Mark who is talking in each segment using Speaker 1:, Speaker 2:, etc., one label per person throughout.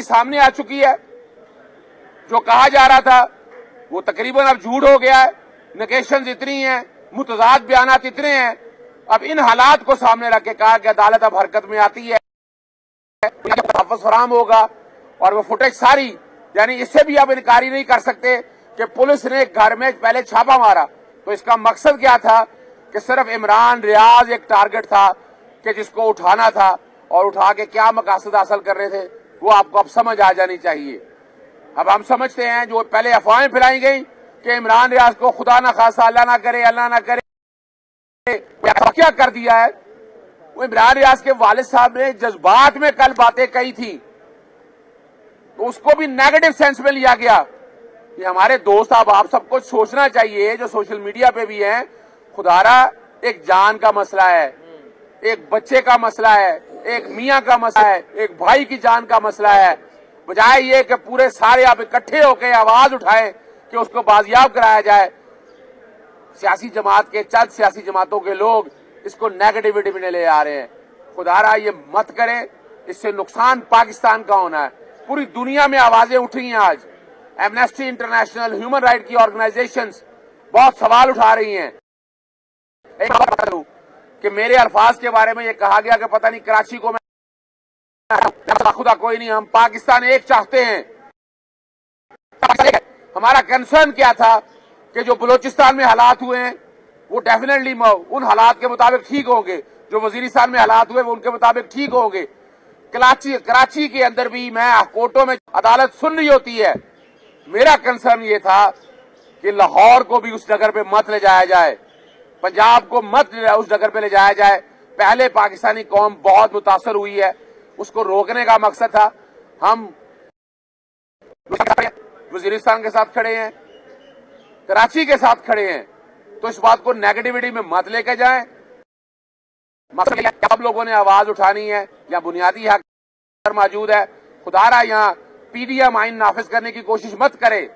Speaker 1: सच्चाई सामने आ चुकी है। जो कहा जा रहा था वो तकरीबन अब झूठ हो गया है। नेगेशंस इतनी हैं, मुतजाद बयानात इतने हैं। अब इन हालात को सामने रख के कहा कि अदालत अब हरकत में आती है, वापस फराम होगा। और वो फुटेज सारी, यानी इससे भी आप इनकारी नहीं कर सकते कि पुलिस ने घर में पहले छापा मारा तो इसका मकसद क्या था कि सिर्फ इमरान रियाज एक टारगेट था कि जिसको उठाना था, और उठा के क्या मकासद हासिल कर रहे थे वो आपको अब समझ आ जानी चाहिए। अब हम समझते हैं जो पहले अफवाहें फैलाई गई कि इमरान रियाज को खुदा ना खासा अल्लाह ना करे क्या कर दिया है। वो इमरान रियाज के वालिद साहब ने जज्बात में कल बातें कही थी तो उसको भी नेगेटिव सेंस में लिया गया। ये हमारे दोस्त आप सबको सोचना चाहिए जो सोशल मीडिया पे भी हैं, खुदारा एक जान का मसला है, एक बच्चे का मसला है, एक मियाँ का मसला है, एक भाई की जान का मसला है। बजाय ये कि पूरे सारे आप इकट्ठे होकर आवाज उठाएं कि उसको बाजियाब कराया जाए, सियासी जमात के चंद सियासी जमातों के लोग इसको नेगेटिविटी में ले आ रहे हैं। खुदारा ये मत करें, इससे नुकसान पाकिस्तान का होना है। पूरी दुनिया में आवाजें उठी हैं आज। एमनेस्टी इंटरनेशनल, ह्यूमन राइट की ऑर्गेनाइजेशंस बहुत सवाल उठा रही हैं। एक बात बता दूं कि मेरे अल्फाज के बारे में ये कहा गया कि पता नहीं कराची को मैं खुदा कोई नहीं, हम पाकिस्तान एक चाहते हैं। हमारा कंसर्न क्या था कि जो बलूचिस्तान में हालात हुए हैं वो डेफिनेटली उन हालात के मुताबिक ठीक होंगे, जो वजीरिस्तान में हालात हुए वो उनके मुताबिक ठीक होंगे। कराची के अंदर भी मैं कोर्टों में अदालत सुन रही होती है। मेरा कंसर्न ये था कि लाहौर को भी उस जगह पे मत ले जाया जाए, पंजाब को मत उस जगह पे ले जाया जाए। पहले पाकिस्तानी कौम बहुत मुतासर हुई है, उसको रोकने का मकसद था। हम वजीरिस्तान के साथ खड़े हैं, कराची के साथ खड़े हैं, तो इस बात को नेगेटिविटी में मत लेके जाएं। आप लोगों ने आवाज उठानी है या बुनियादी हक मौजूद है, खुदारा यहाँ पीडीएम आइन नाफिज करने की कोशिश मत करें।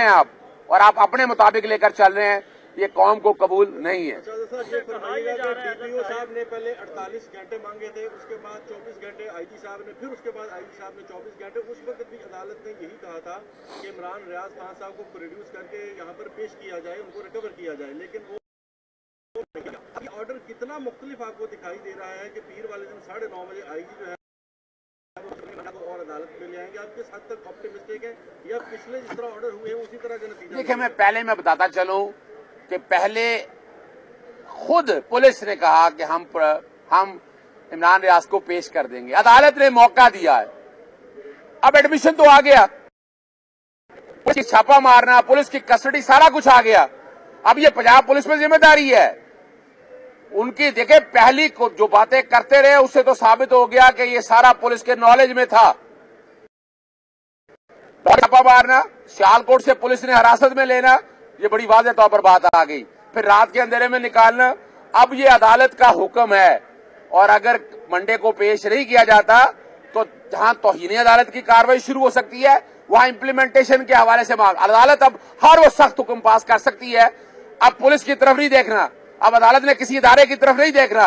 Speaker 1: आप और आप अपने मुताबिक लेकर चल रहे हैं, ये कौम को कबूल नहीं है।
Speaker 2: डीपीओ साहब ने पहले 48 घंटे मांगे थे, उसके बाद 24 घंटे आईजी साहब ने, फिर उसके बाद आईजी साहब ने 24 घंटे। उस वक्त भी अदालत ने यही कहा था कि इमरान रियाज खान साहब को प्रोड्यूस करके यहाँ पर पेश किया जाए, उनको रिकवर किया जाए, लेकिन वो ऑर्डर कितना मुख्तलिफ आपको दिखाई दे रहा है कि पीर वाले दिन 9:30 बजे आईजी जो है और अदालत में ले आएंगे। आप किस हद तक ऑप्टिमिस्टिक है या पिछले जिस तरह ऑर्डर हुए हैं उसी तरह का नतीजा?
Speaker 1: देखिए, मैं बताता चलूं कि पहले खुद पुलिस ने कहा कि हम इमरान रियाज को पेश कर देंगे, अदालत ने मौका दिया है। अब एडमिशन तो आ गया, पुलिस की छापा मारना, पुलिस की कस्टडी, सारा कुछ आ गया। अब ये पंजाब पुलिस में जिम्मेदारी है उनकी। देखे, पहली को जो बातें करते रहे उससे तो साबित हो गया कि ये सारा पुलिस के नॉलेज में था। छापा मारना, सियालकोट से पुलिस ने हिरासत में लेना, ये बड़ी वाज़ेह तौर पर बात आ गई। फिर रात के अंधेरे में निकालना। अब ये अदालत का हुक्म है और अगर मंडे को पेश नहीं किया जाता तो जहां तौहीन अदालत की कार्रवाई शुरू हो सकती है, वहां इम्प्लीमेंटेशन के हवाले से अदालत अब हर वो सख्त हुक्म पास कर सकती है। अब पुलिस की तरफ नहीं देखना, अब अदालत ने किसी इदारे की तरफ नहीं देखना।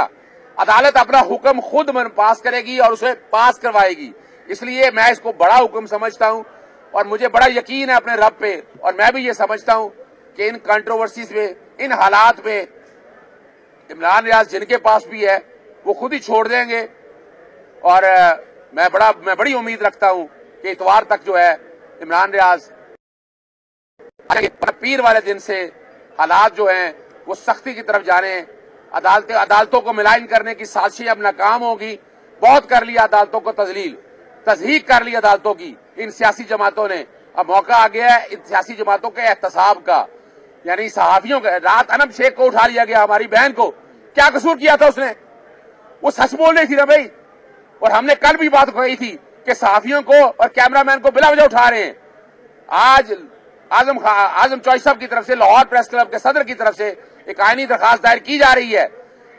Speaker 1: अदालत अपना हुक्म खुद पास करेगी और उसे पास करवाएगी। इसलिए मैं इसको बड़ा हुक्म समझता हूं और मुझे बड़ा यकीन है अपने रब पे। और मैं भी ये समझता हूं कि इन कंट्रोवर्सीज में, इन हालात में इमरान रियाज जिनके पास भी है वो खुद ही छोड़ देंगे। और मैं बड़ी उम्मीद रखता हूं कि इतवार तक जो है इमरान रियाज पीर वाले दिन से हालात जो हैं वो सख्ती की तरफ जाने। अदालतों को मिलान करने की साजिशें अब नाकाम होगी। बहुत कर लिया अदालतों को तज़हीक कर ली अदालतों की इन सियासी जमातों ने। अब मौका आ गया है इन सियासी जमातों के एहतसाब का, यानी सहाफियों का। रात अनब शेख को उठा लिया गया, हमारी बहन को। क्या कसूर किया था उसने? वो सच बोल रही थी ना भाई। और हमने कल भी बात कही थी कि सहाफियों को और कैमरामैन को बिला वजह उठा रहे हैं। आज आजम चौधरी साहब की तरफ से, लाहौर प्रेस क्लब के सदर की तरफ से एक आईनी दरखास्त दायर की जा रही है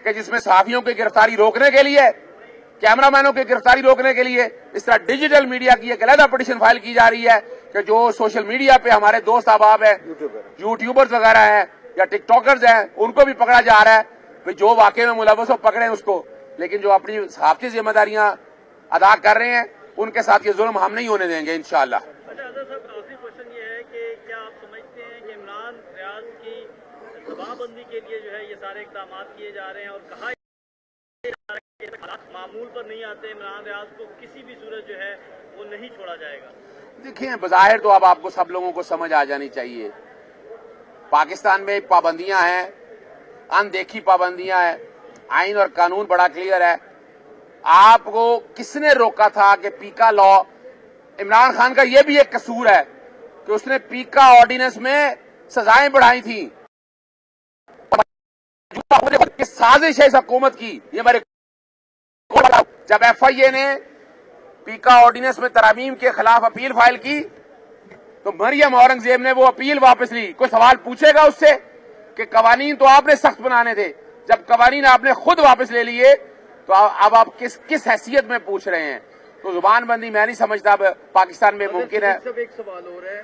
Speaker 1: कि जिसमें सहाफियों की गिरफ्तारी रोकने के लिए, कैमरामैनों की गिरफ्तारी रोकने के लिए इस तरह डिजिटल मीडिया की एक अलग पिटीशन फाइल की जा रही है कि जो सोशल मीडिया पे हमारे दोस्त अहबाब हैं, यूट्यूबर्स वगैरह हैं या टिकटॉकर्स हैं, उनको भी पकड़ा जा रहा है। जो वाकई में मुलव्वस हो पकड़े उसको, लेकिन जो अपनी सहाफती जिम्मेदारियां ادا کر رہے ہیں ان کے ساتھ یہ ظلم ہم نہیں ہونے دیں گے انشاءاللہ۔
Speaker 3: آخری کوشچن یہ ہے کہ کیا آپ سمجھتے ہیں کہ عمران ریاض کی دباؤ بندی کے لیے جو ہے یہ سارے اقدامات کیے جا رہے ہیں، اور کہا معمول پر نہیں آتے، عمران ریاض کو کسی بھی صورت جو ہے وہ نہیں چھوڑا جائے گا؟
Speaker 1: دیکھیں بظاہر تو اب آپ کو سب لوگوں کو سمجھ آ جانی چاہیے، پاکستان میں پابندیاں ہیں، اندیکھی پابندیاں ہیں، آئین اور قانون بڑا کلیئر ہے۔ آپ کو کس نے روکا تھا کہ پیکا لا، عمران خان کا یہ بھی ایک قصور ہے کہ اس نے پیکا آرڈیننس میں سزائیں بڑھائی تھیں، سازش ہے اس حکومت کی۔ یہ میرے جب ایف آئی اے نے پیکا آرڈیننس میں ترامیم کے خلاف اپیل فائل کی تو مریم اورنگزیب نے وہ اپیل واپس لی۔ کوئی سوال پوچھے گا اس سے کہ قوانین تو آپ نے سخت بنانے تھے، جب قوانین آپ نے خود واپس لے لیے تو اب آپ کس حیثیت میں پوچھ رہے ہیں؟ تو زبان بندی میں نہیں سمجھتا اب پاکستان میں ممکن ہے۔
Speaker 4: سب ایک سوال ہو رہا ہے،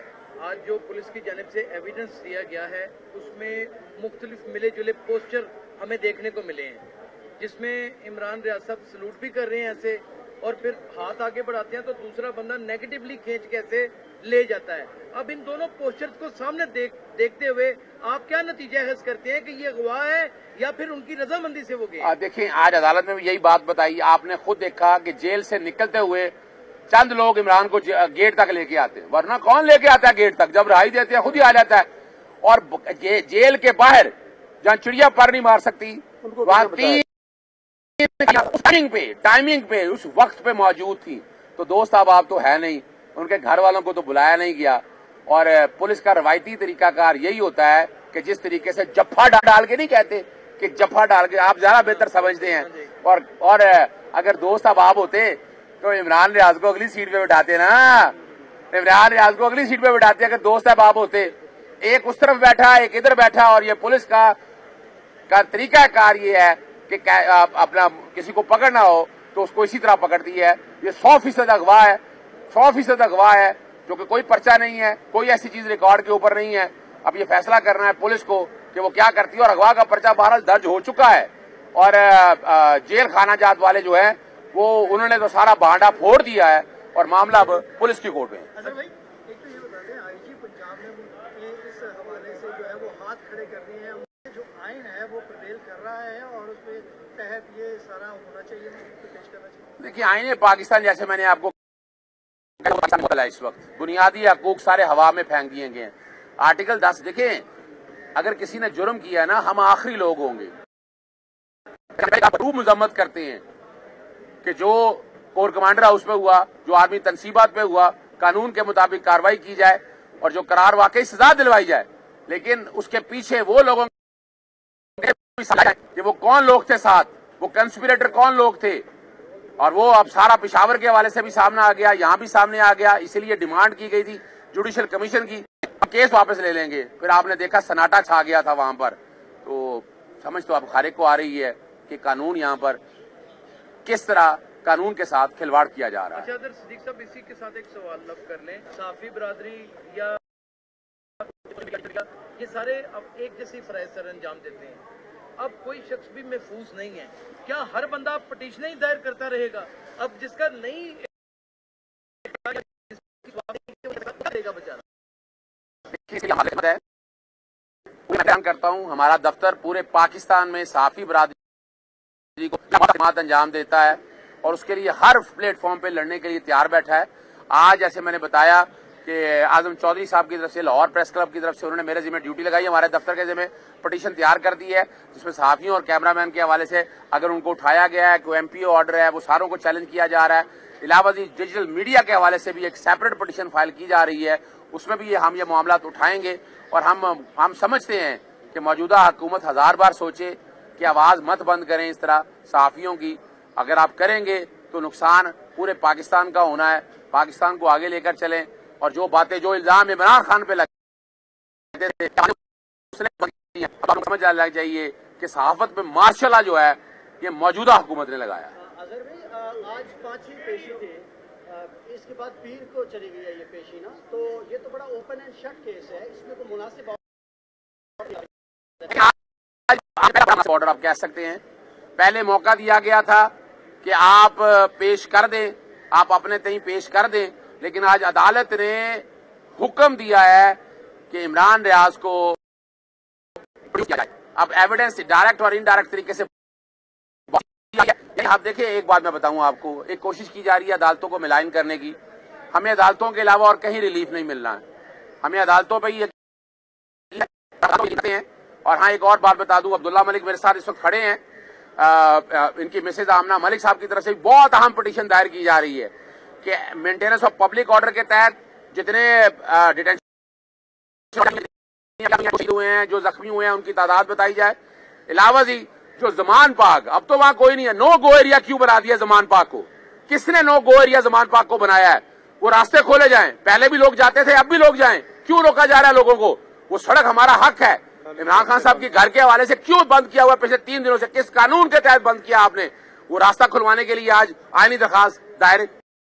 Speaker 4: آج جو پولیس کی جانب سے ایویڈنس دیا گیا ہے اس میں مختلف ملے جلے پوسٹر ہمیں دیکھنے کو ملے ہیں، جس میں عمران ریاض صاحب سلوٹ بھی کر رہے ہیں ایسے، اور پھر ہاتھ آگے بڑھاتے ہیں تو دوسرا بندہ نیگیٹولی کھینچ کے ایسے لے جاتا ہے۔ اب ان دونوں پوسٹرز کو سامنے دیکھتے ہوئے آپ کیا نتیجہ اخذ کرتے ہیں کہ یہ اغوا ہے یا پھر ان کی رضامندی سے وہ گئے؟
Speaker 1: دیکھیں آج عدالت میں بھی یہی بات بتائی، آپ نے خود دیکھا کہ جیل سے نکلتے ہوئے چند لوگ عمران کو گیٹ تک لے کے آتے ہیں، ورنہ کون لے کے آتا ہے گیٹ تک؟ جب رہائی دیتے ہیں خود ہی آ جاتا ہے۔ اور جیل کے باہر جہاں چڑیا پر نہیں مار سکتی وہاں ٹائمنگ پہ اس وقت پہ موجود تھی۔ تو دوست اب آپ تو ہے نہیں، ان کے گھر والوں کو تو بلایا نہیں گیا، اور پولیس کا روایتی طریقہ کار یہی ہوتا ہے کہ جس طریقے سے جفا ڈال کے نہیں کہتے کہ جفا ڈال کے، آپ زیادہ بہتر سمجھتے ہیں، اور اگر دوست اب آپ ہوتے تو عمران ریاض کو اگلی سیٹ پہ بٹھاتے نا، عمران ریاض کو اگلی سیٹ پہ بٹھاتے اگر دوست اب آپ ہوتے۔ ایک اس طرف بیٹھا ایک ادھر بیٹھا، اور یہ پولیس کا طریقہ کار یہ ہے کہ اپنا کسی کو پکڑنا ہو تو اس کو اسی طرح پکڑتی ہے۔ یہ 100% اغوا ہے، 100% اغوا ہے، جو کہ کوئی پرچہ نہیں ہے، کوئی ایسی چیز ریکارڈ کے اوپر نہیں ہے۔ اب یہ فیصلہ کرنا ہے پولیس کو کہ وہ کیا کرتی ہے، اور اغوا کا پرچہ بہرحال درج ہو چکا ہے، اور جیل خانہ جات والے جو ہیں وہ انہوں نے تو سارا بانڈا پھوڑ دیا ہے، اور معاملہ اب پولیس کی کورٹ میں ہے۔
Speaker 5: اظہر بھائی ایک تو یہ بتا دیں، آئی جی پنجاب نے اس حوالے سے جو ہے وہ ہاتھ کھڑے کر دیے ہیں، جو آئین ہے وہ پرویل کر رہا ہے اور اس کے تحت یہ سارا ہونا چاہیے، پیش کرنا چاہیے۔
Speaker 1: دیکھیے آئین پاکستان جیسے میں نے آپ کو اس وقت بنیادی حقوق سارے ہوا میں پھینک دیے گئے ہیں۔ آرٹیکل 10 دیکھیں، اگر کسی نے جرم کیا نا ہم آخری لوگ ہوں گے مذمت کرتے ہیں کہ جو کور کمانڈر ہاؤس پہ ہوا، جو آرمی تنصیبات پہ ہوا، قانون کے مطابق کاروائی کی جائے اور جو قرار واقعی سزا دلوائی جائے، لیکن اس کے پیچھے وہ لوگوں کہ وہ کون لوگ تھے ساتھ، وہ کنسپیریٹر کون لوگ تھے، اور وہ اب سارا پشاور کے حوالے سے بھی سامنے آ گیا، یہاں بھی سامنے آ گیا۔ اسی لیے ڈیمانڈ کی گئی تھی جوڈیشل کمیشن کی، کیس واپس لے لیں گے۔ پھر آپ نے دیکھا سناٹا چھا گیا تھا وہاں پر، تو سمجھ تو اب خارق کو آ رہی ہے کہ قانون یہاں پر کس طرح قانون کے ساتھ کھلواڑ کیا جا رہا ہے۔
Speaker 4: اچھا ادھر صدیق صاحب اسی کے ساتھ ایک سوال لب کر لیں، صحافی برادری یا یہ سارے اب ایک جیسی فرائض سر انجام دیتے ہیں، اب کوئی شخص بھی محفوظ نہیں ہے، کیا ہر بندہ پٹیشنیں ہی دائر کرتا رہے گا؟ اب جس کا نہیں
Speaker 1: کرتا ہوں، ہمارا دفتر پورے پاکستان میں صحافی برادری کو خدمات انجام دیتا ہے، اور اس کے لیے ہر پلیٹ فارم پہ لڑنے کے لیے تیار بیٹھا ہے۔ آج جیسے میں نے بتایا کہ اعظم چودھری صاحب کی طرف سے، لاہور پریس کلب کی طرف سے انہوں نے میرے ذمہ ڈیوٹی لگائی، ہمارے دفتر کے ذمہ پٹیشن تیار کر دی ہے، جس میں صحافیوں اور کیمرہ مین کے حوالے سے اگر ان کو اٹھایا گیا ہے، کوئی ایم پی او آرڈر ہے، وہ ساروں کو چیلنج کیا جا رہا ہے۔ علاوہ ڈیجیٹل میڈیا کے حوالے سے بھی ایک سیپریٹ پٹیشن فائل کی جا رہی ہے، اس میں بھی ہم یہ معاملات اٹھائیں گے، اور ہم سمجھتے ہیں کہ موجودہ حکومت 1000 بار سوچے کہ آواز مت بند کریں اس طرح صحافیوں کی۔ اگر آپ کریں گے تو نقصان پورے پاکستان کا ہونا ہے، پاکستان کو آگے لے کر چلیں، اور جو باتیں جو الزام عمران خان پہ لگتے تھے سمجھ آنا چاہیے کہ صحافت میں مارشل لا جو ہے یہ موجودہ حکومت نے لگایا۔
Speaker 5: اظہر بھائی آج 5ویں پیشی تھی، اس کے بعد پیر کو چلی گئی ہے یہ پیشی نا، تو یہ تو بڑا اوپن اینڈ شٹ کیس ہے، اس میں کوئی مناسب
Speaker 1: آرڈر آپ کہہ سکتے ہیں، پہلے موقع دیا گیا تھا کہ آپ پیش کر دیں आप अपने तई पेश कर दें, लेकिन आज अदालत ने हुक्म दिया है कि इमरान रियाज को किया जाए। अब एविडेंस डायरेक्ट और इनडायरेक्ट तरीके से आप देखिए, एक बात मैं बताऊं आपको, एक कोशिश की जा रही है अदालतों को मिलाइन करने की। हमें अदालतों के अलावा और कहीं रिलीफ नहीं मिलना है, हमें अदालतों पर ही हैं। और हाँ, एक और बात बता दूं, अब्दुल्ला मलिक मेरे साथ इस वक्त खड़े हैं, इनकी मिसेज आमना मलिक साहब की तरफ से बहुत अहम पिटीशन दायर की जा रही है कि मेंटेनेंस ऑफ पब्लिक ऑर्डर के तहत जितने डिटेंशन हुए हैं, जो जख्मी हुए हैं, उनकी तादाद बताई जाए। इलावा जी जो जमान पाक, अब तो वहां कोई नहीं है, नो गो एरिया क्यों बना दिया जमान पाक को? किसने नो गो एरिया जमान पाक को बनाया है? वो रास्ते खोले जाएं, पहले भी लोग जाते थे, अब भी लोग जाएं, क्यों रोका जा रहा है लोगों को? वो सड़क हमारा हक है। इमरान खान साहब के घर के हवाले से क्यों बंद किया हुआ पिछले 3 दिनों से? किस कानून के तहत बंद किया आपने? वो रास्ता खुलवाने के लिए आज आईनी दरखास्त दायर